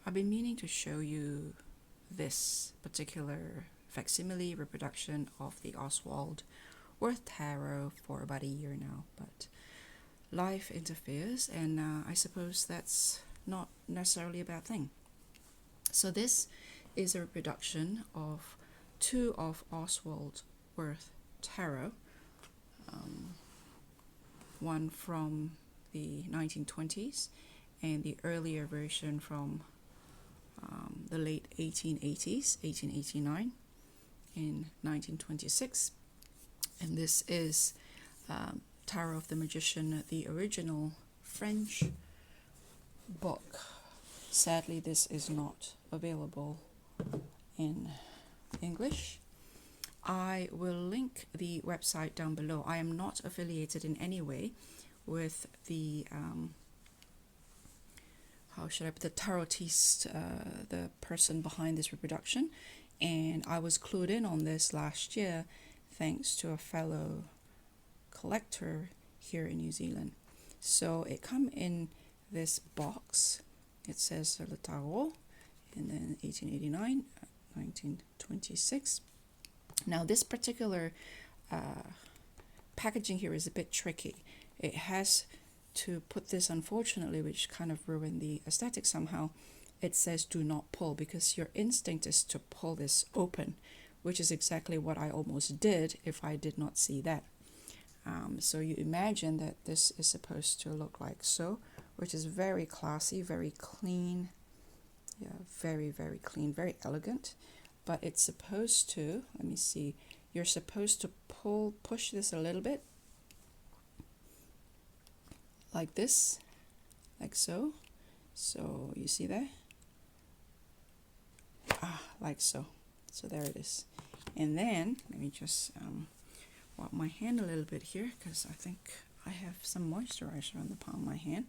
I've been meaning to show you this particular facsimile reproduction of the Oswald Wirth Tarot for about a year now, but life interferes, and I suppose that's not necessarily a bad thing. So this is a reproduction of two of Oswald Wirth Tarot, one from the 1920s and the earlier version from the late 1880s, 1889 and 1926. And this is Tarot of the Magician, the original French book. Sadly, this is not available in English. I will link the website down below. I am not affiliated in any way with the how should I put the tarotist, the person behind this reproduction, and I was clued in on this last year thanks to a fellow collector here in New Zealand. So it come in this box. It says Le Tarot, and then 1889, 1926. Now this particular packaging here is a bit tricky. It has to put this, unfortunately, which kind of ruined the aesthetic somehow. It says do not pull, because your instinct is to pull this open, which is exactly what I almost did if I did not see that. So you imagine that this is supposed to look like so, which is very classy, very clean. Yeah, very, very clean, very elegant. But it's supposed to, let me see, you're supposed to push this a little bit, like this, like so. So you see that? Like so. So there it is. And then, let me just wipe my hand a little bit here, because I think I have some moisturizer on the palm of my hand.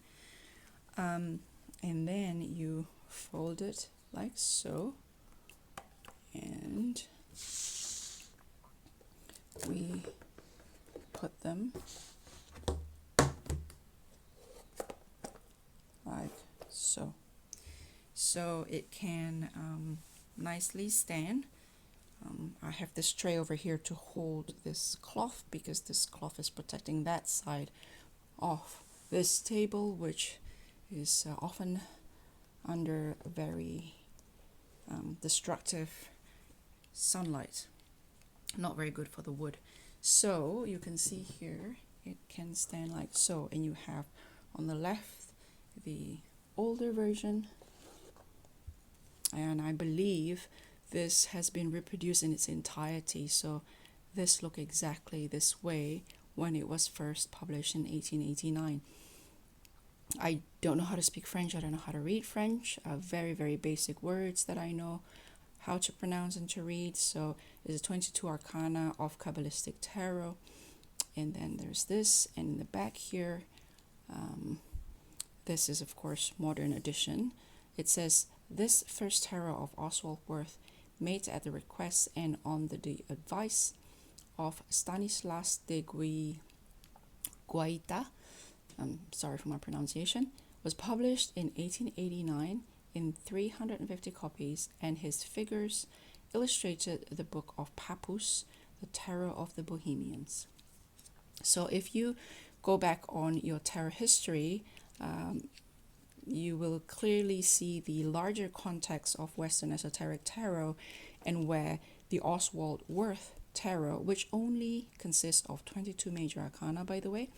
And then you fold it like so. And we put them like so. So it can nicely stand. I have this tray over here to hold this cloth, because this cloth is protecting that side of this table, which is often under very destructive sunlight. Not very good for the wood. So you can see here it can stand like so, and you have on the left the older version, and I believe this has been reproduced in its entirety. So this looked exactly this way when it was first published in 1889. I don't know how to speak French. I don't know how to read French. Very, very basic words that I know how to pronounce and to read. So there's a 22 Arcana of Kabbalistic Tarot. And then there's this. And in the back here, this is, of course, modern edition. It says, this first tarot of Oswald Wirth, made at the request and on the advice of Stanislas de Guaita, sorry for my pronunciation, was published in 1889 in 350 copies, and his figures illustrated the book of Papus, the Tarot of the Bohemians. So if you go back on your tarot history, you will clearly see the larger context of Western Esoteric Tarot, and where the Oswald Wirth Tarot, which only consists of 22 major arcana, by the way,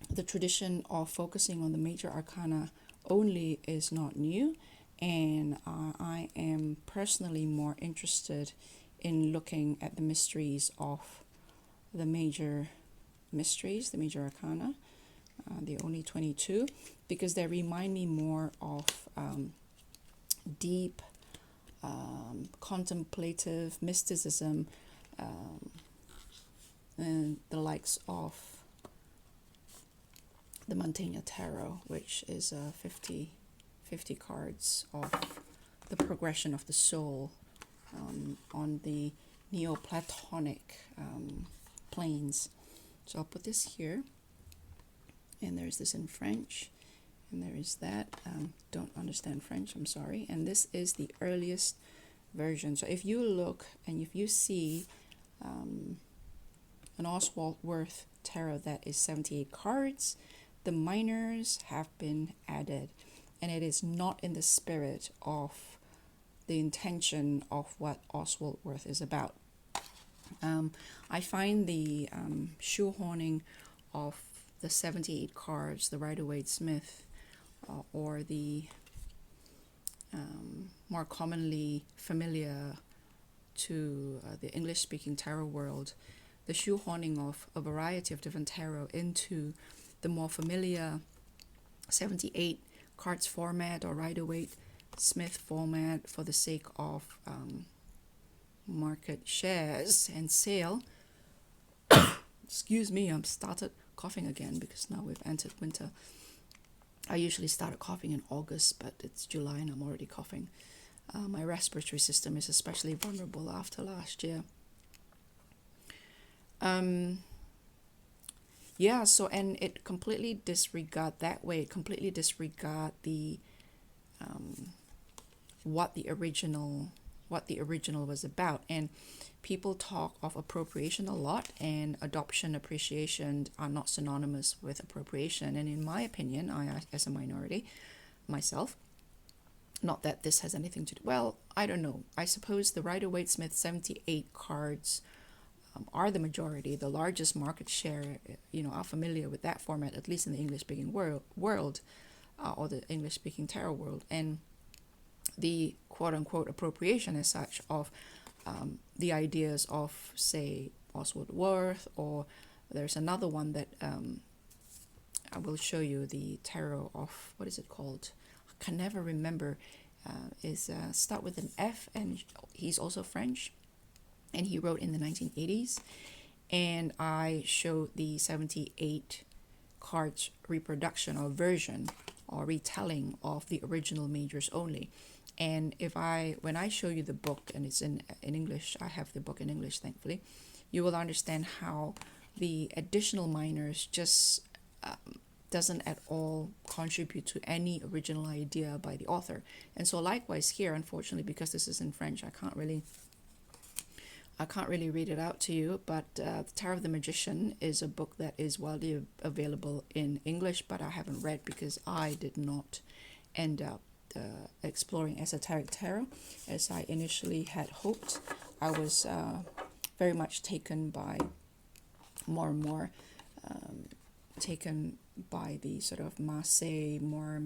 the tradition of focusing on the major arcana only is not new, and I am personally more interested in looking at the mysteries of the major mysteries, the major arcana, the only 22, because they remind me more of deep contemplative mysticism, and the likes of the Mantegna Tarot, which is 50 cards of the progression of the soul on the Neoplatonic planes. So I'll put this here, and there's this in French, And there is that. Don't understand French, I'm sorry. And this is the earliest version. So if you look and if you see an Oswald Wirth tarot that is 78 cards, the minors have been added. And it is not in the spirit of the intention of what Oswald Wirth is about. I find the shoehorning of the 78 cards, the Rider-Waite-Smith, or the more commonly familiar to the English-speaking tarot world, the shoehorning of a variety of different tarot into the more familiar 78 cards format or Rider-Waite-Smith format for the sake of market shares and sale. Excuse me, I've started coughing again because now we've entered winter. I usually started coughing in August, but it's July and I'm already coughing. My respiratory system is especially vulnerable after last year. Yeah, so, and it completely disregard that way, it completely disregard the what the original was about. And people talk of appropriation a lot, and adoption, appreciation are not synonymous with appropriation. And in my opinion, I, as a minority myself, not that this has anything to do, well, I don't know. I suppose the Rider-Waite-Smith 78 cards are the majority, the largest market share, are familiar with that format, at least in the English-speaking world, or the English-speaking tarot world. And the quote-unquote appropriation as such of the ideas of, say, Oswald Wirth, or there's another one that I will show you, the tarot of, what is it called? I can never remember. Is start with an F, and he's also French, and he wrote in the 1980s. And I showed the 78 cards reproduction or version or retelling of the original majors only. And when I show you the book, and it's in English, I have the book in English, thankfully, you will understand how the additional minors just doesn't at all contribute to any original idea by the author. And so likewise here, unfortunately, because this is in French, I can't really read it out to you, but The Tarot of the Magician is a book that is widely available in English, but I haven't read because I did not end up exploring esoteric tarot as I initially had hoped. I was very much taken by more and more taken by the sort of Marseille, more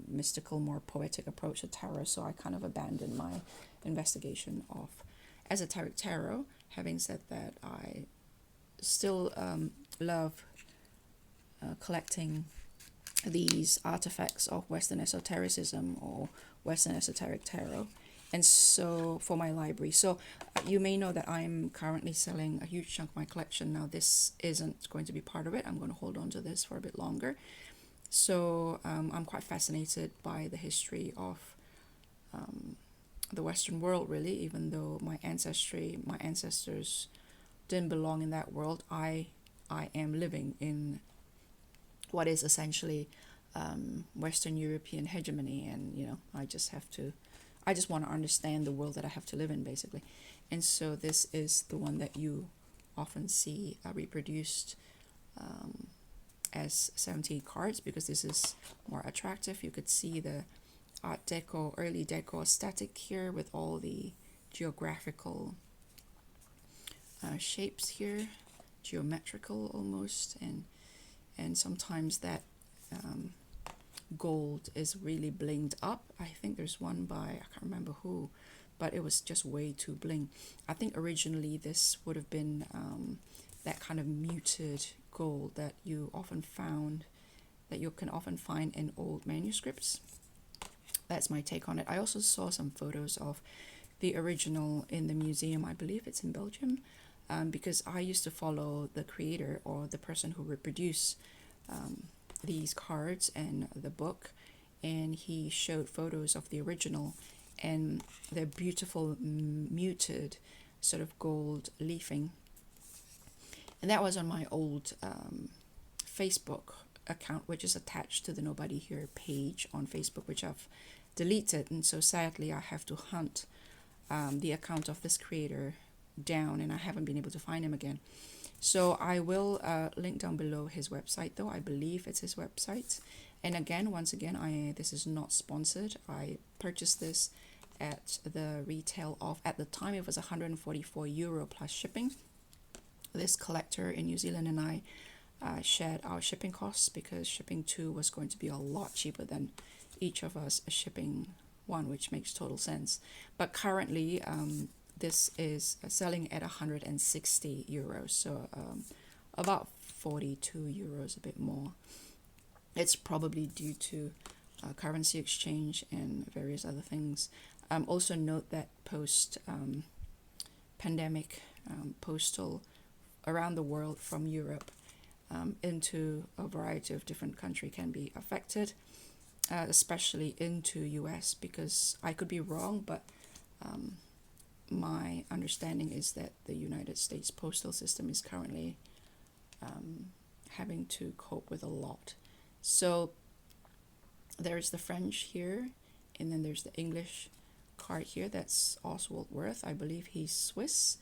mystical, more poetic approach to tarot, so I kind of abandoned my investigation of esoteric tarot. Having said that, I still love collecting these artifacts of Western esotericism or Western esoteric tarot, and so for my library. So you may know that I'm currently selling a huge chunk of my collection. Now this isn't going to be part of it. I'm going to hold on to this for a bit longer. So I'm quite fascinated by the history of the Western world, really. Even though my ancestors didn't belong in that world, I am living in what is essentially Western European hegemony, and I just want to understand the world that I have to live in, basically. And so this is the one that you often see reproduced as 78 cards, because this is more attractive. You could see the Art Deco, early Deco aesthetic here with all the geographical shapes here, geometrical almost, and sometimes that gold is really blinged up. I think there's one by, I can't remember who, but it was just way too bling. I think originally this would have been that kind of muted gold that you can often find in old manuscripts. That's my take on it. I also saw some photos of the original in the museum. I believe it's in Belgium, because I used to follow the creator or the person who reproduced these cards and the book, and he showed photos of the original, and they're beautiful muted sort of gold leafing. And that was on my old Facebook account, which is attached to the Nobody Here page on Facebook, which I've deleted, and so sadly I have to hunt the account of this creator down, and I haven't been able to find him again. So I will link down below his website, though I believe it's his website. And again, once again, this is not sponsored. I purchased this at the retail of, at the time it was €144 plus shipping. This collector in New Zealand and I shared our shipping costs, because shipping two was going to be a lot cheaper than each of us shipping one, which makes total sense. But currently this is selling at €160, so about €42, a bit more. It's probably due to currency exchange and various other things. Also note that post pandemic postal around the world from Europe into a variety of different countries can be affected, especially into US, because I could be wrong, but my understanding is that the United States postal system is currently having to cope with a lot. So there's the French here, and then there's the English card here. That's Oswald Wirth. I believe he's Swiss.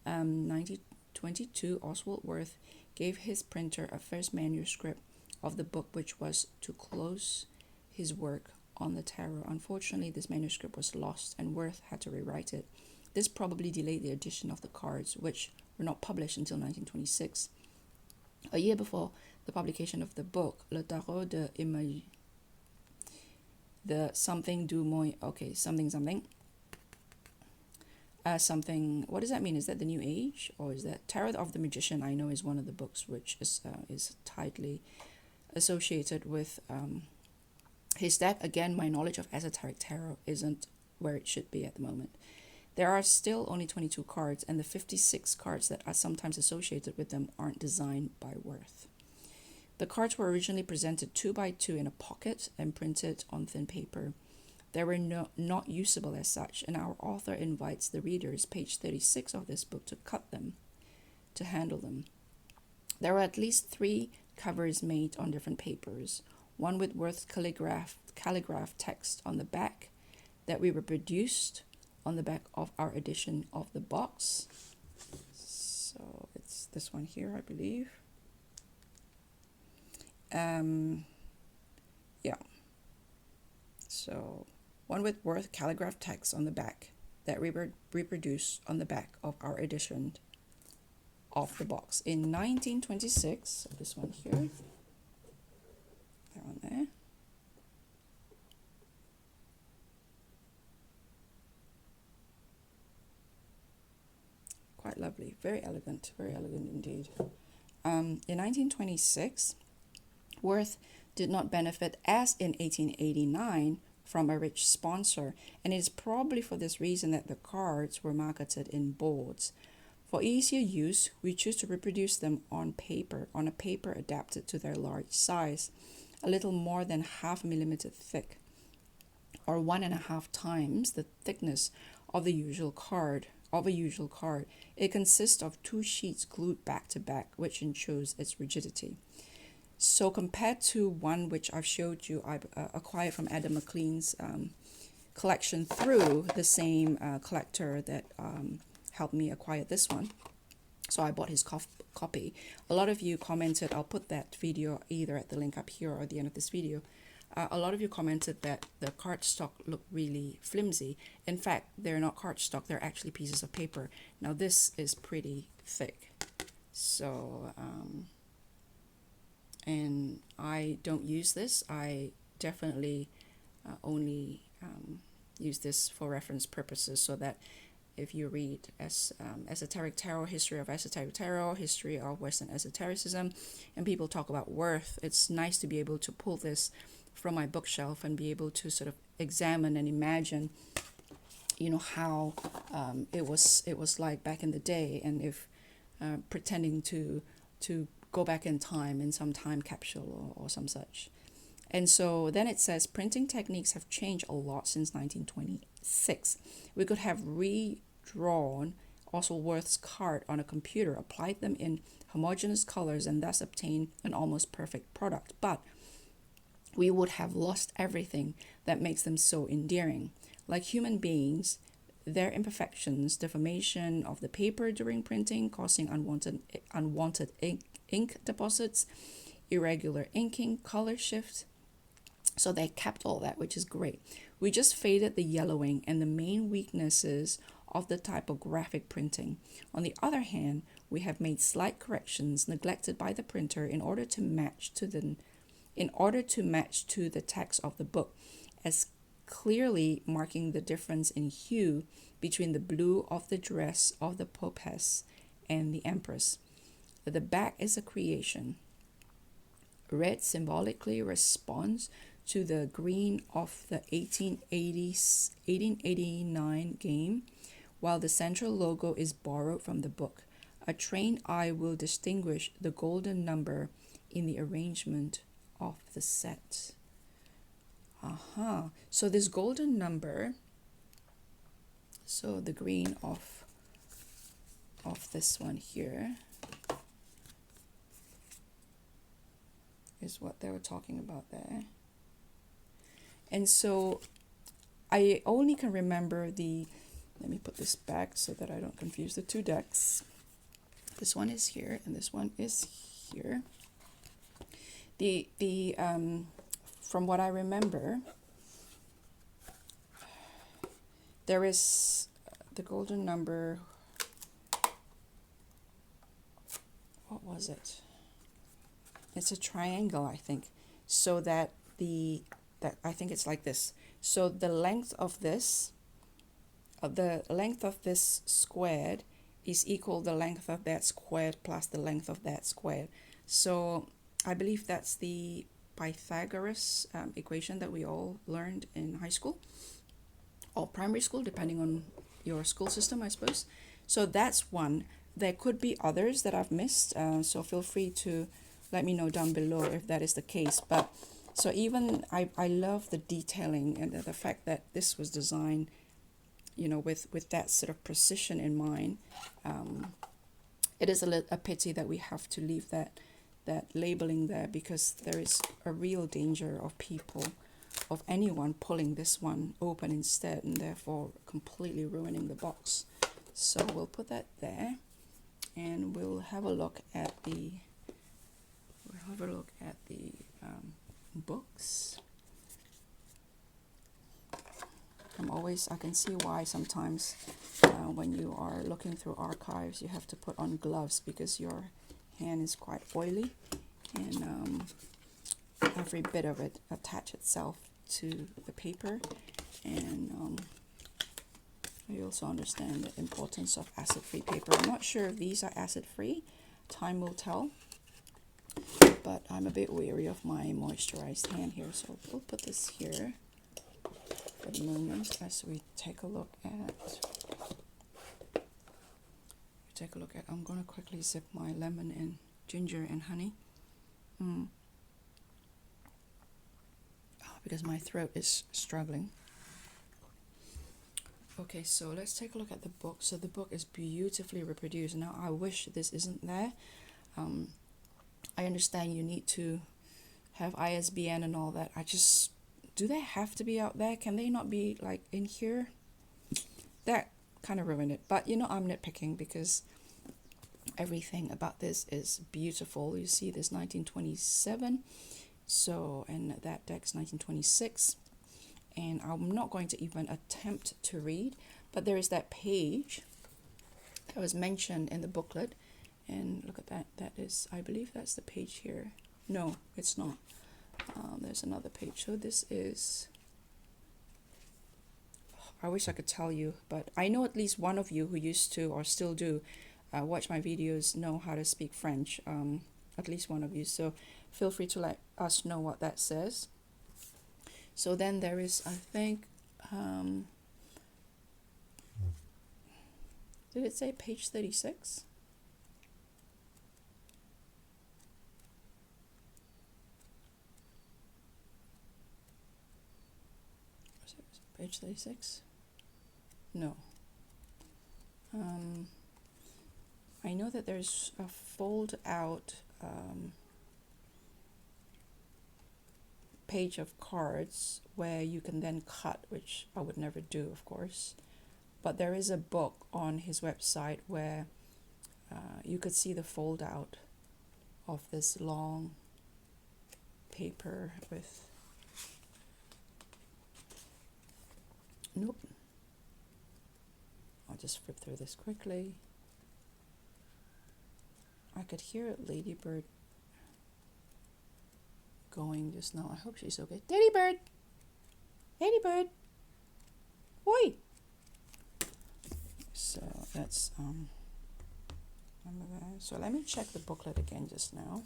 1922, Oswald Wirth gave his printer a first manuscript of the book, which was to close his work on the tarot. Unfortunately, this manuscript was lost, and Wirth had to rewrite it. This probably delayed the edition of the cards, which were not published until 1926. A year before the publication of the book, Le Tarot de Marseille, the something du moins, okay, something, what does that mean? Is that the New Age, or is that Tarot of the Magician? I know is one of the books which is tightly associated with his death. Again, my knowledge of esoteric tarot isn't where it should be at the moment. There are still only 22 cards, and the 56 cards that are sometimes associated with them aren't designed by Wirth. The cards were originally presented 2 by 2 in a pocket and printed on thin paper. They were not usable as such, and our author invites the readers, page 36 of this book, to cut them, to handle them. There were at least 3 covers made on different papers, one with Wirth's calligraph text on the back that we reproduced on the back of our edition of the box. So it's this one here, I believe. Yeah. So one with Wirth calligraph text on the back that we reproduced on the back of our edition of the box in 1926. So this one here. That one there. Quite lovely, very elegant indeed. In 1926, Wirth did not benefit, as in 1889, from a rich sponsor, and it is probably for this reason that the cards were marketed in boards. For easier use, we choose to reproduce them on a paper adapted to their large size, a little more than 0.5 millimeter thick, or 1.5 times the thickness of the usual card. It consists of 2 sheets glued back to back, which ensures its rigidity. So compared to one which I've showed you, I acquired from Adam McLean's collection through the same collector that helped me acquire this one. So I bought his copy. A lot of you commented, I'll put that video either at the link up here or at the end of this video. A lot of you commented that the cardstock looked really flimsy. In fact, they're not cardstock, they're actually pieces of paper. Now this is pretty thick. So, and I don't use this. I definitely only use this for reference purposes, so that if you read Esoteric Tarot, History of Esoteric Tarot, History of Western Esotericism, and people talk about Wirth, it's nice to be able to pull this from my bookshelf and be able to sort of examine and imagine, you know, how it was like back in the day, and if pretending to go back in time in some time capsule or some such. And so then it says printing techniques have changed a lot since 1926. We could have redrawn Oswald Wirth's card on a computer, applied them in homogeneous colors, and thus obtained an almost perfect product. But we would have lost everything that makes them so endearing. Like human beings, their imperfections, deformation of the paper during printing, causing unwanted ink deposits, irregular inking, color shift. So they kept all that, which is great. We just faded the yellowing and the main weaknesses of the typographic printing. On the other hand, we have made slight corrections neglected by the printer in order to match to the text of the book, as clearly marking the difference in hue between the blue of the dress of the Papus and the Empress. The back is a creation. Red symbolically responds to the green of the 1889 game, while the central logo is borrowed from the book. A trained eye will distinguish the golden number in the arrangement of the set. So this golden number, so the green of this one here is what they were talking about there. And so I only can remember let me put this back so that I don't confuse the two decks. This one is here and this one is here. From what I remember, there is the golden number. What was it? It's a triangle, I think. So that I think it's like this. So the length of this squared is equal the length of that squared plus the length of that squared. So I believe that's the Pythagoras equation that we all learned in high school or primary school, depending on your school system, I suppose. So that's one. There could be others that I've missed, so feel free to let me know down below if that is the case. But so even I love the detailing and the fact that this was designed, with that sort of precision in mind. It is a pity that we have to leave that labeling there, because there is a real danger of anyone pulling this one open instead, and therefore completely ruining the box. So we'll put that there, and we'll have a look at the books. I can see why sometimes when you are looking through archives, you have to put on gloves, because your hand is quite oily, and every bit of it attach itself to the paper. And I also understand the importance of acid-free paper. I'm not sure if these are acid-free. Time will tell. But I'm a bit wary of my moisturized hand here, so we'll put this here for the moment as we take a look at. I'm going to quickly sip my lemon and ginger and honey. Because my throat is struggling. Okay, so let's take a look at the book. So the book is beautifully reproduced. Now, I wish this isn't there. I understand you need to have ISBN and all that. Do they have to be out there? Can they not be like in here? That kind of ruined it. But I'm nitpicking because everything about this is beautiful. You see this 1927. So, and that deck's 1926. And I'm not going to even attempt to read, but there is that page that was mentioned in the booklet. And look at that. That is, I believe that's the page here. No, it's not. There's another page. So this is, I wish I could tell you, but I know at least one of you who used to or still do watch my videos know how to speak French. At least one of you. So feel free to let us know what that says. So then there is, I think, did it say page 36? Page 36? No. I know that there's a fold out page of cards where you can then cut, which I would never do, of course. But there is a book on his website where you could see the fold out of this long paper with... Nope. I'll just flip through this quickly. I could hear Ladybird going just now. I hope she's okay. Ladybird! Ladybird! Oi! So that's remember that. So let me check the booklet again just now.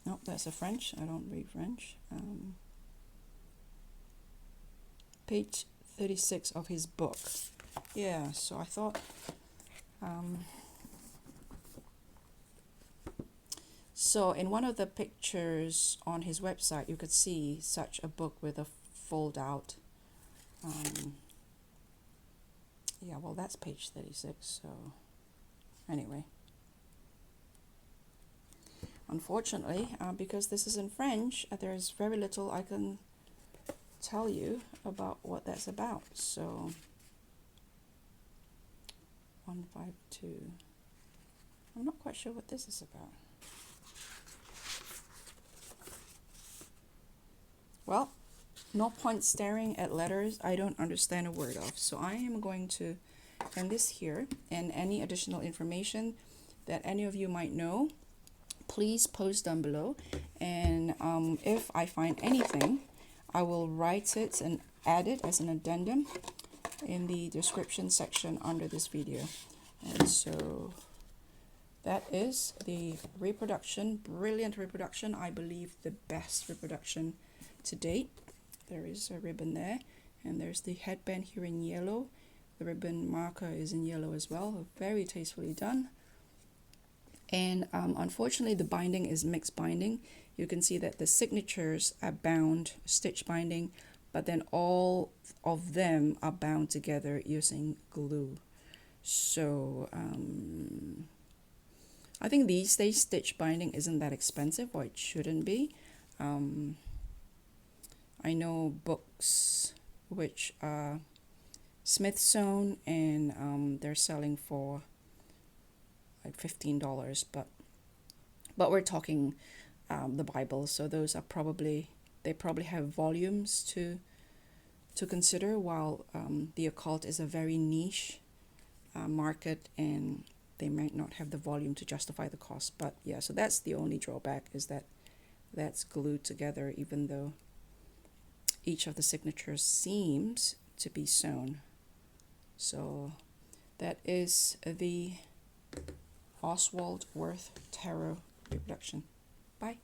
Nope, that's a French. I don't read French. Page 36 of his book. Yeah, so I thought so in one of the pictures on his website you could see such a book with a fold out yeah, well that's page 36, so anyway. Unfortunately, because this is in French, there's very little I can tell you about what that's about. So 152. I'm not quite sure what this is about. Well, no point staring at letters I don't understand a word of. So I am going to end this here, and any additional information that any of you might know, please post down below, and if I find anything, I will write it and add it as an addendum in the description section under this video. And so that is the reproduction, brilliant reproduction, I believe the best reproduction to date. There is a ribbon there, and there's the headband here in yellow. The ribbon marker is in yellow as well, very tastefully done. And unfortunately the binding is mixed binding. You can see that the signatures are bound stitch binding, but then all of them are bound together using glue. So I think these days stitch binding isn't that expensive, or it shouldn't be. I know books which are Smith sewn, and they're selling for like $15, but we're talking the Bible, so those are probably have volumes to consider, while the occult is a very niche market, and they might not have the volume to justify the cost. But yeah, so that's the only drawback, is that that's glued together, even though each of the signatures seems to be sewn. So that is the Oswald Wirth Tarot reproduction. Bye.